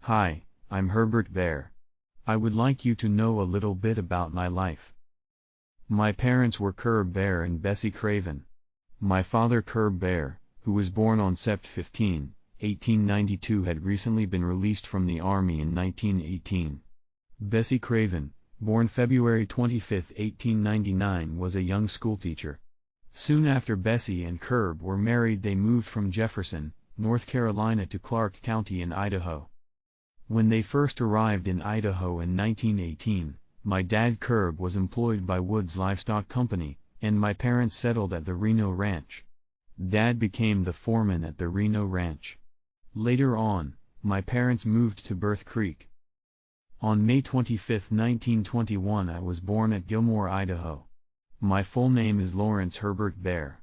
Hi, I'm Herbert Bear. I would like you to know a little bit about my life. My parents were Curb Bear and Bessie Craven. My father Curb Bear, who was born on Sept 15, 1892, had recently been released from the army in 1918. Bessie Craven, born February 25, 1899, was a young schoolteacher. Soon after Bessie and Curb were married, they moved from Jefferson, North Carolina to Clark County in Idaho. When they first arrived in Idaho in 1918, my dad Curb was employed by Woods Livestock Company, and my parents settled at the Reno Ranch. Dad became the foreman at the Reno Ranch. Later on, my parents moved to Birth Creek. On May 25, 1921, I was born at Gilmore, Idaho. My full name is Lawrence Herbert Bear.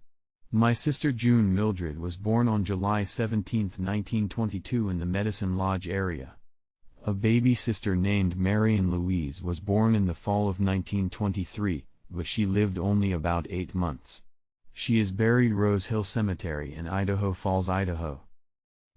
My sister June Mildred was born on July 17, 1922, in the Medicine Lodge area. A baby sister named Marion Louise was born in the fall of 1923, but she lived only about 8 months. She is buried Rose Hill Cemetery in Idaho Falls, Idaho.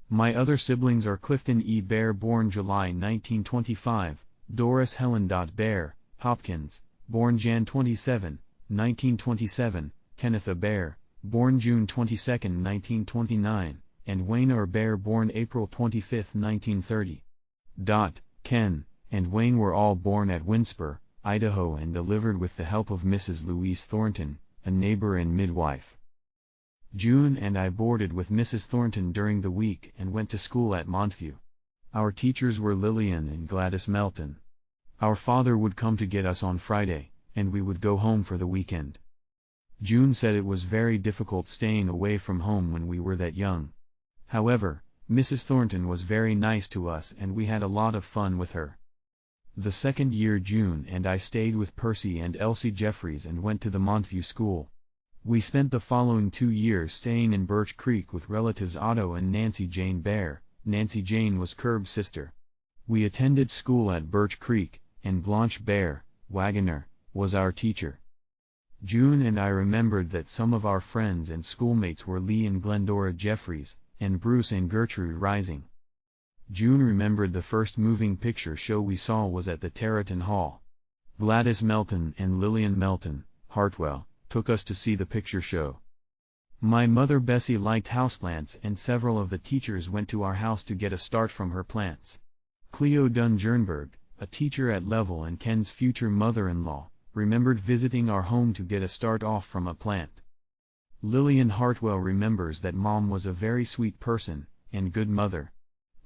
My other siblings are Clifton E. Bear, born July 1925, Doris Helen Bear, Hopkins, born Jan 27, 1927, Kenneth A. Bear, born June 22, 1929, and Wayne R. Bear, born April 25, 1930. Ken and Wayne were all born at Winsper, Idaho, and delivered with the help of Mrs. Louise Thornton, a neighbor and midwife. June and I boarded with Mrs. Thornton during the week and went to school at Montview. Our teachers were Lillian and Gladys Melton. Our father would come to get us on Friday, and we would go home for the weekend. June said it was very difficult staying away from home when we were that young. However, Mrs. Thornton was very nice to us and we had a lot of fun with her. The second year, June and I stayed with Percy and Elsie Jeffries and went to the Montview School. We spent the following 2 years staying in Birch Creek with relatives Otto and Nancy Jane Bear. Nancy Jane was Curb's sister. We attended school at Birch Creek, and Blanche Bear, Wagoner, was our teacher. June and I remembered that some of our friends and schoolmates were Lee and Glendora Jeffries, and Bruce and Gertrude Rising. June remembered the first moving picture show we saw was at the Terraton Hall. Gladys Melton and Lillian Melton, Hartwell, took us to see the picture show. My mother Bessie liked houseplants, and several of the teachers went to our house to get a start from her plants. Cleo Dunn Jernberg, a teacher at Level and Ken's future mother-in-law, remembered visiting our home to get a start off from a plant. Lillian Hartwell remembers that Mom was a very sweet person, and good mother.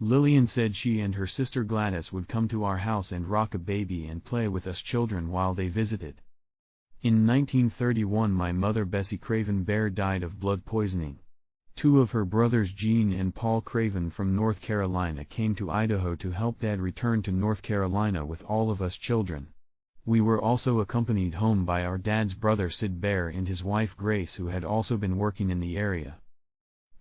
Lillian said she and her sister Gladys would come to our house and rock a baby and play with us children while they visited. In 1931, my mother Bessie Craven Bear died of blood poisoning. 2 of her brothers Gene and Paul Craven from North Carolina came to Idaho to help Dad return to North Carolina with all of us children. We were also accompanied home by our dad's brother Sid Bear and his wife Grace, who had also been working in the area.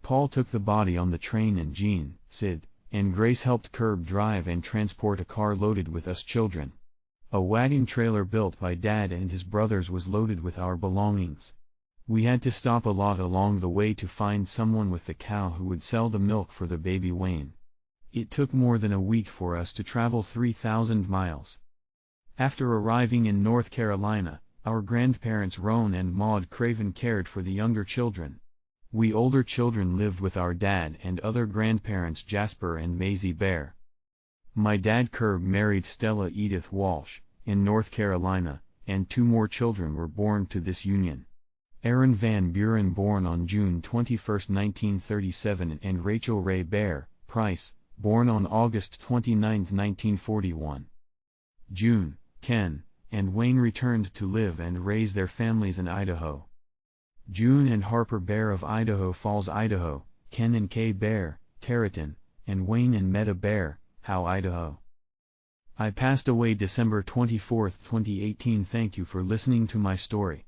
Paul took the body on the train and Gene, Sid, and Grace helped Curb drive and transport a car loaded with us children. A wagon trailer built by Dad and his brothers was loaded with our belongings. We had to stop a lot along the way to find someone with the cow who would sell the milk for the baby Wayne. It took more than a week for us to travel 3,000 miles. After arriving in North Carolina, our grandparents Roan and Maud Craven cared for the younger children. We older children lived with our dad and other grandparents Jasper and Maisie Bear. My dad Curb married Stella Edith Walsh, in North Carolina, and 2 more children were born to this union. Aaron Van Buren, born on June 21, 1937, and Rachel Ray Bear, Price, born on August 29, 1941. June, Ken, and Wayne returned to live and raise their families in Idaho. June and Harper Bear of Idaho Falls, Idaho, Ken and Kay Bear, Terraton, and Wayne and Meta Bear, Howe, Idaho. I passed away December 24, 2018. Thank you for listening to my story.